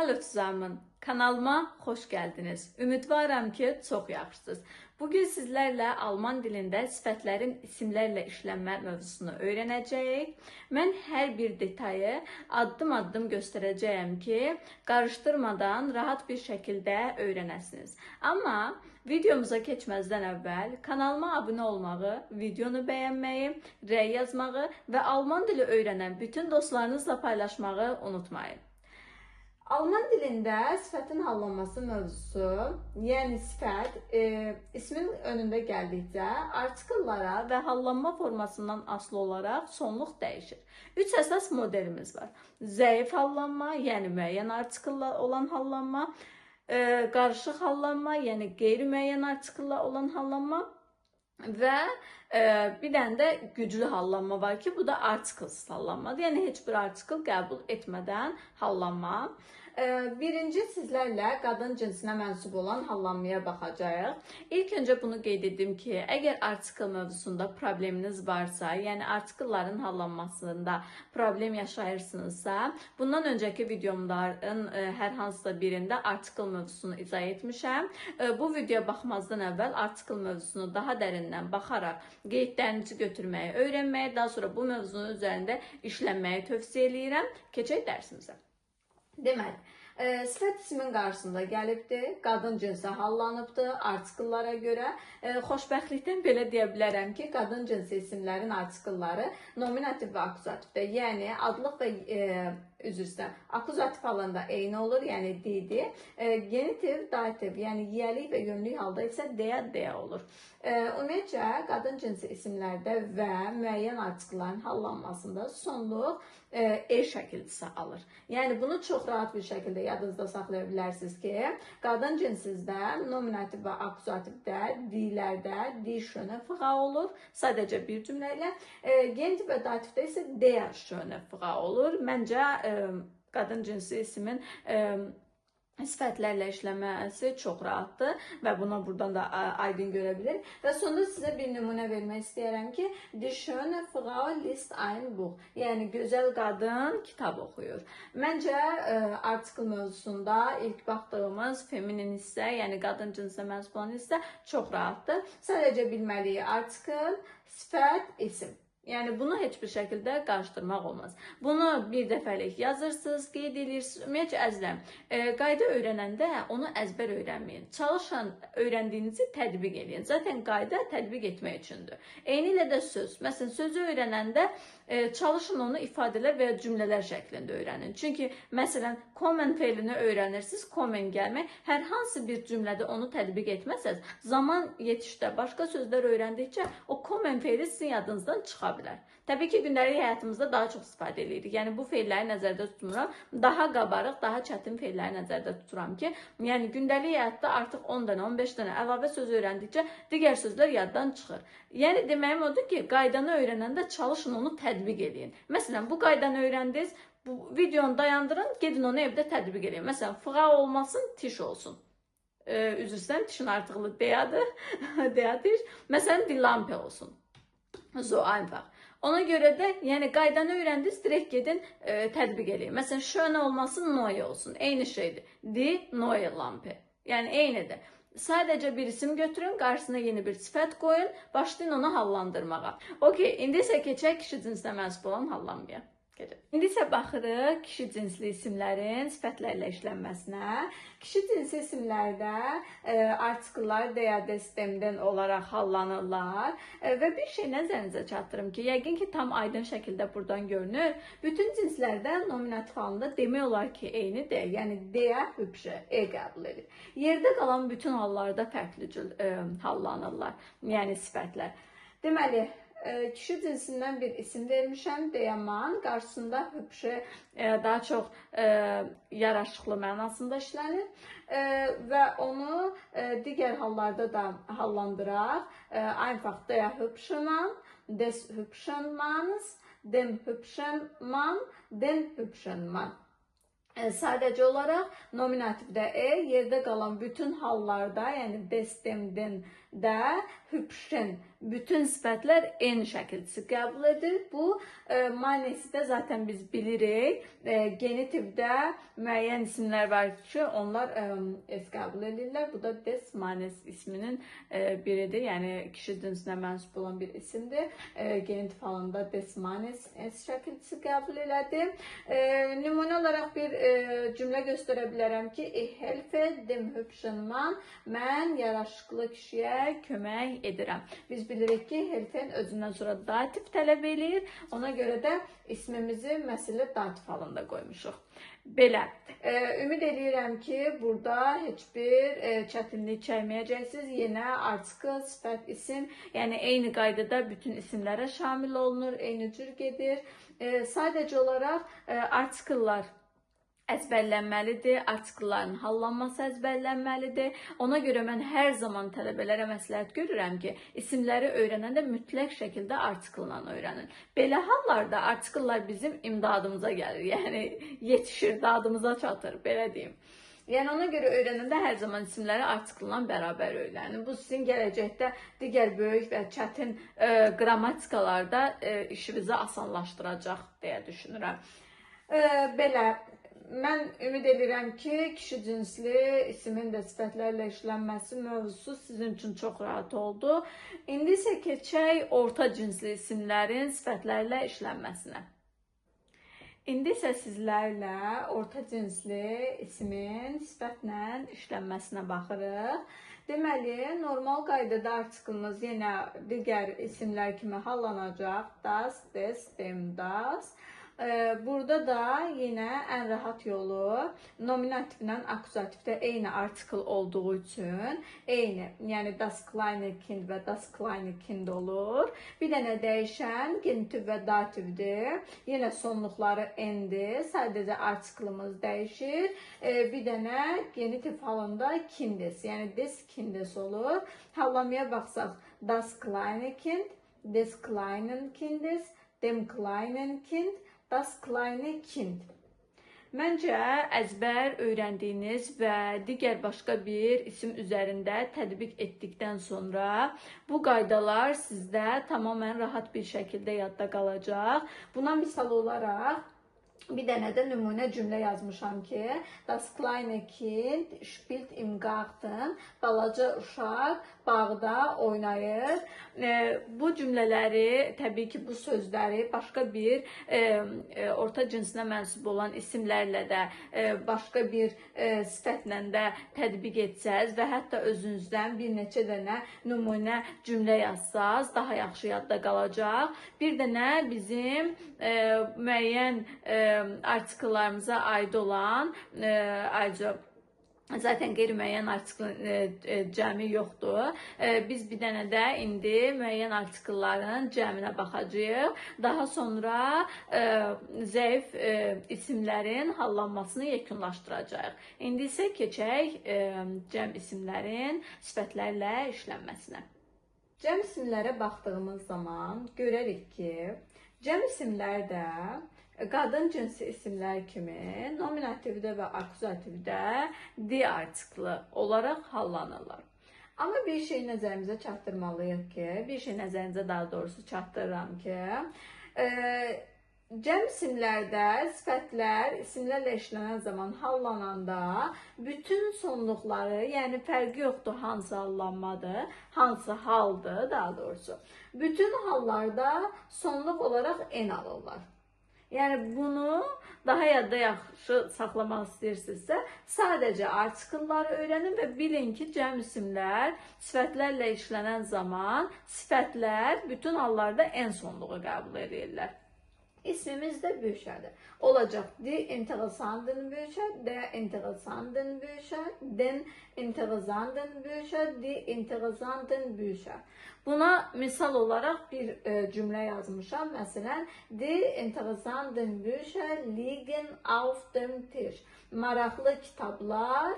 Alo Tuzamın, kanalıma hoş geldiniz. Ümidvaram ki çok yaxşısınız. Bugün sizlerle Alman dilində sifətlərin isimlərlə işlənmə mövzusunu öyrənəcəyik. Mən hər bir detayı addım-addım göstərəcəyəm ki, qarışdırmadan rahat bir şəkildə öyrənəsiniz. Amma videomuza keçməzdən əvvəl kanalıma abunə olmağı, videonu bəyənməyi, rəy yazmağı və Alman dili öyrənən bütün dostlarınızla paylaşmağı unutmayın. Alman dilində sifətin hallanması mövzusu, yəni sifət ismin önündə gəldikcə artikellara və hallanma formasından asılı olaraq sonluq dəyişir. 3 əsas modelimiz var. Zəif hallanma, yəni müəyyən artikella olan hallanma, qarışıq hallanma, yəni qeyri-müəyyən artikella olan hallanma və bir dənə də güclü hallanma var ki, bu da artikelsiz hallanmadır. Yəni heç bir artikel qəbul etmədən hallanma. Birinci sizlərlə qadın cinsinə mənsub olan hallanmaya baxacağıq. İlk öncə bunu qeyd edim ki, əgər artikel mövzusunda probleminiz varsa, yəni artikelların hallanmasında problem yaşayırsınızsa, bundan öncəki videomların hər hansısa birində artikel mövzusunu izah etmişəm. Bu videoya baxmazdan əvvəl artikel mövzusunu daha dərindən baxaraq qeydlərinizi götürməyi, öyrənməyi, daha sonra bu mövzunun üzərində işlənməyi tövsiyə edirəm. Keçək dərsimizə. Deməli, sifət ismin qarşısında gəlibdir, qadın cinsi hallanıbdır artikellara görə. Xoşbəxtlikdən belə deyə bilərəm ki, qadın cinsi isimlərin artikelları nominativ və akuzativdir. Yəni, adlıq və akuzativ halında eyni olur, yəni D-dir. Genitiv, dativ, yəni yiyəlik və yönlük halda isə deyə olur. Ümumiyyətcə, qadın cinsi isimlərdə və müəyyən artikellərin hallanmasında sonluq şəkilçisi alır. Yəni, bunu çox rahat bir şəkildə yadınızda saxlaya bilərsiniz ki, qadın cinsizdə nominativ və akuzativdə D-lərdə D şöne fığa olur, sadəcə bir cümlə ilə. Genitiv və dativdə isə der şöne fığa olur. Məncə, qadın cinsi isimin sifətlərlə işləməsi çox rahatdır və buna buradan da aydın görə bilir. Və sonunda sizə bir nümunə vermək istəyərəm ki, Die schöne Frau liest ein Buch. Yəni, gözəl qadın kitab oxuyur. Məncə, artikel mövzusunda ilk baxdığımız feminin hissə, yəni qadın cinsinə mənsub olan hissə çox rahatdır. Sadəcə bilməliyik artikel, sifət, isim. Yəni, bunu heç bir şəkildə qarışdırmaq olmaz. Bunu bir dəfəlik yazırsınız, qeyd edirsiniz. Ümumiyyətcə, əzləm, qayda öyrənəndə onu əzbər öyrənməyin. Çalışın, öyrəndiyinizi tətbiq edin. Zaten qayda tətbiq etmək üçündür. Eyni ilə də söz. Məsələn, sözü öyrənəndə çalışın onu ifadələr və ya cümlələr şəklində öyrənin. Çünki, məsələn, komen feilini öyrənirsiniz, komen gəlmək. Hər hansı bir cümlədə onu tətbiq etməsəz, zaman yetişdə başqa sözlər öyrəndikcə o komen feili sizin yadınızdan çıxa bilər. Təbii ki, gündəlik həyatımızda daha çox istifadə edirik. Yəni, bu feilləri nəzərdə tutmuram. Daha qabarıq, daha çətin feilləri nəzərdə tuturam ki, yəni gündəlik həyatda artıq 10 dənə, 15 dənə əlavə söz öyrəndikcə digər sözlər yaddan çıxır. Yəni, deməyim odur ki, qaydanı öyrənəndə çalışın onu tətbiq edin. Məsələn, bu qaydanı öyrəndiniz, bu videonu dayandırın, gedin onu evdə tətbiq edin. Məsələn, fığa olmasın, tiş olsun. Üzr istəyirəm, tişin artıqlı deyadır. Məsələn, die Lampe olsun. So einfach. Ona görə də, yəni qaydanı öyrəndiniz, direkt gedin tətbiq edin. Məsələn, şöne olmasın, neue olsun. Eyni şeydir. Die neue Lampe. Yəni eynidir. Sadəcə bir isim götürün, qarşısına yeni bir sifət qoyun, başlayın onu hallandırmağa. Okey, indi isə keçək kişi cinsinə mənsub olan hallanmaya. İndi isə baxırıq kişi cinsli isimlərin sifətlərlə işlənməsinə. Kişi cinsi isimlərdə artikellar deyə sistemdən olaraq hallanırlar. Və bir şey nəzərinizə çatdırım ki, yəqin ki, tam aydın şəkildə buradan görünür. Bütün cinslərdə nominativ halında demək olar ki, eynidir. Yəni, deyə, hübşə, qəbul edir. Yerdə qalan bütün hallarda fərqli hallanırlar. Yəni, sifətlər. Deməli, kişi cinsindən bir isim vermişəm, deyaman, qarşısında hübşə daha çox yaraşıqlı mənasında işlənir və onu digər hallarda da hallandıraq. Einfach der hübsche Mann, des hübschen Mannes, dem hübschen Mann, den hübschen Mann. Sadəcə olaraq nominativdə yerdə qalan bütün hallarda, yəni des, dem, den, də hübşün bütün sifətlər eyni şəkildə qəbul edir. Bu manisi də zaten biz bilirik. Genitivdə müəyyən isimlər var ki, onlar s qəbul edirlər. Bu da des manis isminin biridir. Yəni kişi cinsinə mənsub olan bir isimdir. Genitiv halında des manis s şəkildə qəbul elədi. Nümunə olaraq bir cümlə göstərə bilərəm ki, ich helfe dem hübschen Mann, mən yaraşıqlı kişiyə kömək edirəm. Biz bilirik ki, helfen özündən sonra dativ tələb eləyir. Ona görə də ismimizi məsələ dativ halında qoymuşuq. Belə. Ümid edirəm ki, burada heç bir çətinlik çəkməyəcəksiniz. Yenə artikel, sifət, isim, yəni eyni qaydada bütün isimlərə şamil olunur, eyni cür gedir. Sadəcə olaraq artikellər əzbərlənməlidir, artikellərin hallanması əzbərlənməlidir. Ona görə mən hər zaman tələbələrə məsləhət görürəm ki, isimləri öyrənəndə mütləq şəkildə artikellə öyrənin. Belə hallarda artikellər bizim imdadımıza gəlir, yəni yetişir, dadımıza çatır, belə deyim. Yəni ona görə öyrənəndə hər zaman isimləri artikellə bərabər öyrənin. Bu sizin gələcəkdə digər böyük və çətin qrammatikalarda işinizi asanlaşdıracaq deyə düşünürəm. Belə. Mən ümid edirəm ki, kişi cinsli isimin də sifətlərlə işlənməsi mövzusu sizin üçün çox rahat oldu. İndi isə keçək orta cinsli isimlərin sifətlərlə işlənməsinə. İndi isə sizlərlə orta cinsli isimin sifətlə işlənməsinə baxırıq. Deməli, normal qaydada artikelimiz yenə digər isimlər kimi hallanacaq. Das, des, dem, das. Burada da yenə ən rahat yolu nominativlə akuzativdə eyni artikel olduğu üçün eyni, yəni das kleine kind və das kleine kind olur. Bir dənə dəyişən genitiv və dativdir. Yenə sonluqları n-dir. Sadəcə artikelimiz dəyişir. Bir dənə genitiv halında kindes, yəni des kindes olur. Hallamaya baxsaq das kleine kind, des kleinen kindes, dem kleinen kind, das kleine kind. Məncə əzbər öyrəndiyiniz və digər başqa bir isim üzərində tətbiq etdikdən sonra bu qaydalar sizdə tamamilə rahat bir şəkildə yadda qalacaq. Buna misal olaraq bir dənə də nümunə cümlə yazmışam ki, das kleine Kind spielt im Garten, balaca uşaq bağda oynayır. Bu cümlələri, təbii ki, bu sözləri başqa bir orta cinsinə mənsub olan isimlərlə də, başqa bir sifətlə də tətbiq etsəz və hətta özünüzdən bir neçə dənə nümunə cümlə yazsaz, daha yaxşı yadda qalacaq. Bir dənə bizim müəyyən artikellarımıza aid olan, zaten qeyri-müəyyən artikel cəmi yoxdur. Biz bir dənə də indi müəyyən artikelların cəminə baxacağıq. Daha sonra zəif isimlərin hallanmasını yekunlaşdıracağıq. İndi isə keçək cəm isimlərin sifətlərlə işlənməsinə. Cəm isimlərə baxdığımız zaman görərik ki, cəm isimlər də qadın cinsi isimlər kimi nominativdə və akuzativdə di artiklı olaraq hallanırlar. Amma bir şey nəzərimizə çatdırmalıyıq ki, daha doğrusu çatdırıram ki, cəm isimlərdə sifətlər isimlərlə işlənən zaman hallananda bütün sonluqları, yəni fərqi yoxdur hansı hallanmadır, hansı haldır daha doğrusu. Bütün hallarda sonluq olaraq n alırlar. Yəni bunu daha yadda yaxşı saxlamaq istəyirsinizsə, sadəcə artikelları öyrənin və bilin ki, cəm isimlər sifətlərlə işlənən zaman sifətlər bütün hallarda n sonluğu qəbul edirlər. İsmimiz də Bücher. Olacaq die interessanten Bücher, der interessanten Bücher, den interessanten Bücher, die interessanten Bücher. Buna misal olaraq bir cümlə yazmışam. Məsələn, die interessanten Bücher liegen auf dem Tisch. Maraqlı kitablar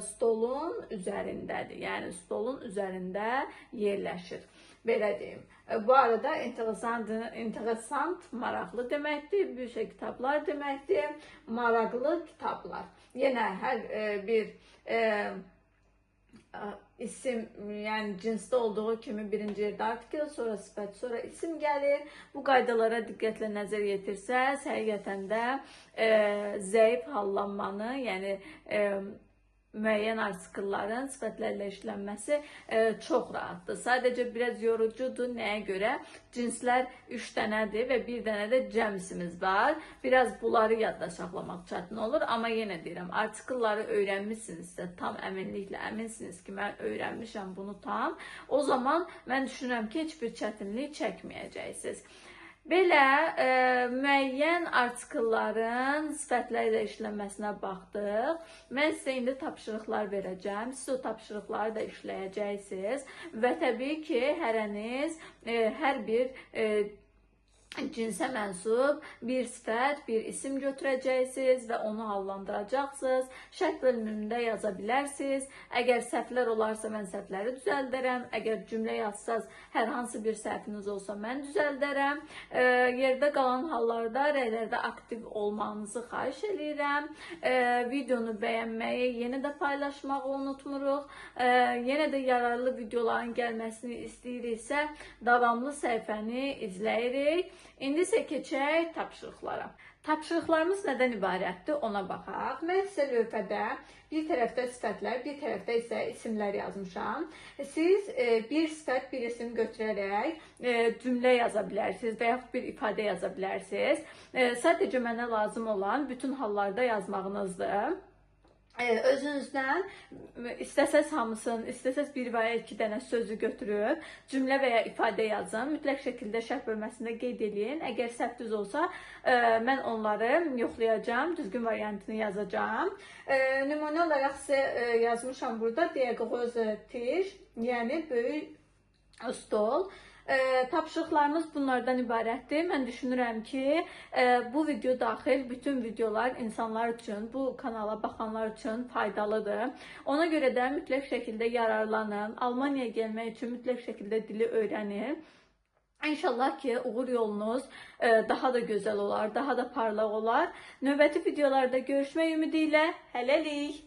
stolun üzərindədir. Yəni stolun üzərində yerləşir. Belə deyim. Bu arada interessant, maraqlı deməkdir. Bücher kitablar deməkdir. Maraqlı kitablar. Yenə hər bir isim, yəni cinsdə olduğu kimi birinci yerdə artikel, sonra sifət, sonra isim gəlir. Bu qaydalara diqqətlə nəzər yetirsəz, həqiqətən də zəif hallanmanı, yəni müəyyən artikellərin sifətlərlə işlənməsi çox rahatdır. Sadəcə biraz yorucudur. Nəyə görə? Cinslər 3 dənədir və bir dənə də cəmsimiz var. Biraz bunları yadda saxlamaq çətin olur. Amma yenə deyirəm, artikelləri öyrənmişsinizsə, tam əminliklə əminsiniz ki, mən öyrənmişəm bunu tam. O zaman mən düşünürəm ki, heç bir çətinlik çəkməyəcəksiniz. Belə müəyyən artikellərin sifətlərlə işlənməsinə baxdıq. Mən sizə indi tapşırıqlar verəcəm. Siz o tapşırıqları da işləyəcəksiniz. Və təbii ki, hərəniz hər bir cinsə mənsub bir sifət, bir isim götürəcəksiniz və onu hallandıracaqsınız. Şərt bölümündə yaza bilərsiniz. Əgər səhvlər olarsa, mən səhvləri düzəldərəm. Əgər cümlə yazsaz, hər hansı bir səhviniz olsa, mən düzəldərəm. Yerdə qalan hallarda rəylərdə aktiv olmanızı xahiş edirəm. Videonu bəyənməyi, yenə də paylaşmağı unutmuruq. Yenə də yararlı videoların gəlməsini istəyiriksə, davamlı səhifəni izləyirik. İndi isə keçək tapşırıqlara. Tapşırıqlarımız nədən ibarətdir, ona baxaq. Mən sizə lövhədə bir tərəfdə sifətlər, bir tərəfdə isə isimlər yazmışam. Siz bir sifət, bir isim götürərək cümlə yaza bilərsiniz və yaxud bir ifadə yaza bilərsiniz. Sadəcə mənə lazım olan bütün hallarda yazmağınızdır. Özünüzdən istəsəz hamısını, istəsəz bir və ya iki dənə sözü götürüb cümlə və ya ifadə yazın. Mütləq şəkildə şərh bölməsində qeyd edin. Əgər səhviniz olsa, mən onları yoxlayacağım, düzgün variantını yazacağım. Nümunə olaraq sizə yazmışam burada diaqroz tiş, yəni böyük stol. Tapşırıqlarımız bunlardan ibarətdir. Mən düşünürəm ki, bu video daxil bütün videolar insanlar üçün, bu kanala baxanlar üçün faydalıdır. Ona görə də mütləq şəkildə yararlanın. Almaniyaya gəlmək üçün mütləq şəkildə dili öyrənin. İnşallah ki, uğur yolunuz daha da gözəl olar, daha da parlaq olar. Növbəti videolarda görüşmək ümidi ilə hələlik.